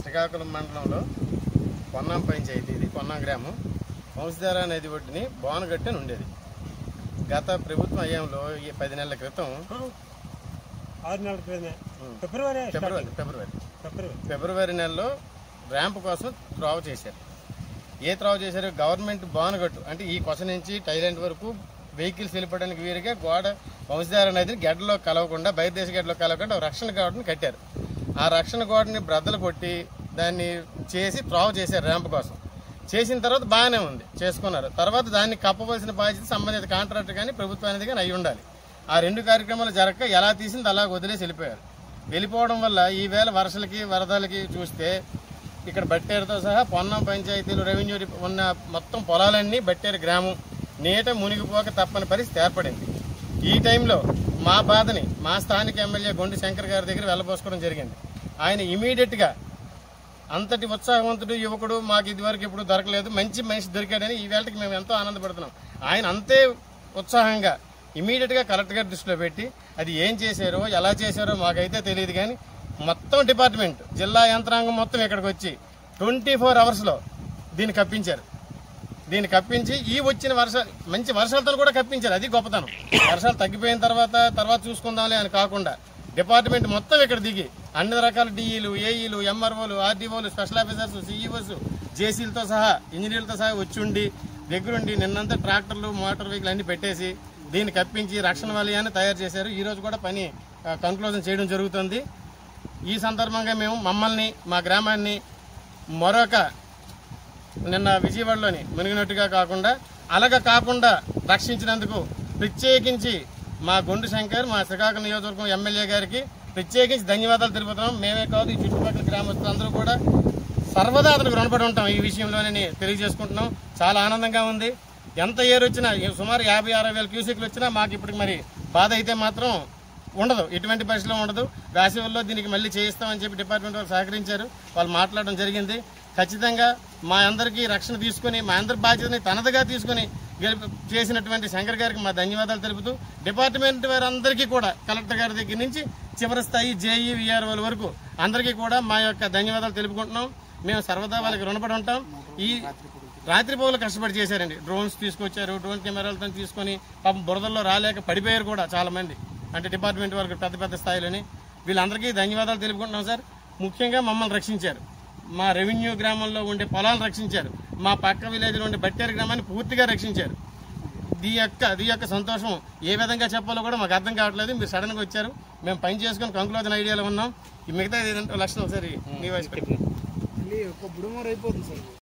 శ్రీకాకుళం మండలంలో పొన్నాం పంచాయతీ, ఇది పొన్నాం గ్రామం, వంశధార నది ఒడ్డుని బోనగట్టు అని ఉండేది. గత ప్రభుత్వం అయ్యంలో 10 నెలల క్రితం, 6 నెలల క్రితం ఫిబ్రవరి నెలలో ర్యాంప్ కోసం త్రోవ చేశారు. ఏ త్రోవ చేశారు? గవర్నమెంట్ బోనగట్టు అంటే ఈ కొస నుంచి టైలాండ్ వరకు వెహికల్స్ వెళ్ళిపోవడానికి వీరుగా గోడ వంశధార నదిని గడ్డలో కలవకుండా, బయటదేశ గడ్డలో కలవకుండా రక్షణ గోడని కట్టారు. ఆ రక్షణ గోడని బ్రద్దలు కొట్టి దాన్ని చేసి త్రోవ చేశారు ర్యాంప్ కోసం. చేసిన తర్వాత బాగానే ఉంది, చేసుకున్నారు. తర్వాత దాన్ని కప్పవలసిన బాధ్యత సంబంధిత కాంట్రాక్టర్ కానీ ప్రభుత్వానికి కానీ అయి ఉండాలి. ఆ 2 కార్యక్రమాలు జరగక ఎలా తీసింది అలా వదిలేసి వెళ్ళిపోయారు. వెళ్ళిపోవడం వల్ల ఈవేళ వర్షలకి వరదలకి చూస్తే ఇక్కడ బట్టేరుతో సహా పొన్నం పంచాయతీలు రెవెన్యూ ఉన్న మొత్తం పొలాలన్నీ బట్టేరు గ్రామం నీట మునిగిపోక తప్పని పరిస్థితి ఏర్పడింది. ఈ టైంలో మా బాధని మా స్థానిక ఎమ్మెల్యే గొండి శంకర్ గారి దగ్గర వెళ్ళబోసుకోవడం జరిగింది. ఆయన ఇమీడియట్గా అంతటి ఉత్సాహవంతుడు యువకుడు, మాకు ఇదివరకు ఎప్పుడు దొరకలేదు, మంచి మనిషి దొరికాడని ఈ వేళకి మేము ఎంతో ఆనందపడుతున్నాం. ఆయన అంతే ఉత్సాహంగా ఇమీడియట్గా కలెక్టర్ గారి దృష్టిలో పెట్టి అది ఏం చేశారో ఎలా చేశారో మాకైతే తెలియదు, కానీ మొత్తం డిపార్ట్మెంట్ జిల్లా యంత్రాంగం మొత్తం ఇక్కడికి వచ్చి 24 అవర్స్లో దీన్ని కప్పించారు. దీన్ని కప్పించి ఈ వచ్చిన వర్షాలు మంచి వర్షాలతో కూడా కప్పించారు. అది గొప్పతనం. వర్షాలు తగ్గిపోయిన తర్వాత చూసుకుందాంలే అని కాకుండా డిపార్ట్మెంట్ మొత్తం ఇక్కడ దిగి అన్ని రకాల డిఈలు, ఏఈలు, ఎంఆర్ఓలు, ఆర్డీఓలు, స్పెషల్ ఆఫీసర్స్, సిఈఓస్, జేసీలతో సహా ఇంజనీర్లతో సహా వచ్చి ఉండి దగ్గరుండి నిన్నంతా ట్రాక్టర్లు, మోటార్ వెహికల్ అన్ని పెట్టేసి దీన్ని కప్పించి రక్షణ వలయాన్ని తయారు చేశారు. ఈ రోజు కూడా పని కంక్లూజన్ చేయడం జరుగుతుంది. ఈ సందర్భంగా మేము మమ్మల్ని, మా గ్రామాన్ని మరొక నిన్న విజయవాడలోని మునిగినట్టుగా కాకుండా అలాగ కాకుండా రక్షించినందుకు ప్రత్యేకించి మా గొండు శంకర్, మా శ్రీకాకుళం నియోజకవర్గం ఎమ్మెల్యే గారికి ప్రత్యేకించి ధన్యవాదాలు తెలుపుతున్నాం. మేమే కాదు, ఈ చుట్టుపక్కల గ్రామస్తులందరూ కూడా సర్వదా అతనికి రుణపడి ఉంటాం ఈ విషయంలోనే తెలియజేసుకుంటున్నాం. చాలా ఆనందంగా ఉంది. ఎంత ఏరు వచ్చినా, సుమారు 50-60 వేల క్యూసెక్లు వచ్చినా మాకు ఇప్పటికి మరి బాధ అయితే మాత్రం ఉండదు, ఎటువంటి పరిస్థితిలో ఉండదు. వేసవిలో దీనికి మళ్ళీ చేయిస్తామని చెప్పి డిపార్ట్మెంట్ వాళ్ళు సహకరించారు, వాళ్ళు మాట్లాడడం జరిగింది. ఖచ్చితంగా మా అందరికీ రక్షణ తీసుకుని, మా అందరి బాధ్యతని తనదిగా తీసుకుని చేసినటువంటి శంకర్ గారికి మా ధన్యవాదాలు తెలుపుతూ, డిపార్ట్మెంట్ వారందరికీ కూడా కలెక్టర్ గారి దగ్గర నుంచి చివరి స్థాయి జేఈ, విఆర్ఓల వరకు అందరికీ కూడా మా యొక్క ధన్యవాదాలు తెలుపుకుంటున్నాం. మేము సర్వదా వాళ్ళకి రుణపడి ఉంటాం. ఈ రాత్రి పౌలు కష్టపడి చేశారండి. డ్రోన్స్ తీసుకొచ్చారు, డ్రోన్ కెమెరాలతో తీసుకొని పాపం బురదల్లో రాలేక పడిపోయారు కూడా చాలా మంది, అంటే డిపార్ట్మెంట్ వరకు పెద్ద స్థాయిలోని. వీళ్ళందరికీ ధన్యవాదాలు తెలుపుకుంటున్నాం సార్. ముఖ్యంగా మమ్మల్ని రక్షించారు, మా రెవెన్యూ గ్రామంలో ఉండే పొలాలను రక్షించారు, మా పక్క విలేజ్లో ఉండే బట్టేరు గ్రామాన్ని పూర్తిగా రక్షించారు. ఈ యొక్క సంతోషం ఏ విధంగా చెప్పాలో కూడా మాకు అర్థం కావట్లేదు. మీరు సడన్గా వచ్చారు, మేము పని చేసుకుని కంక్లూజన్ ఐడియాలో ఉన్నాం. ఈ మిగతా 2 లక్షలు ఒకసారి మీ వయసు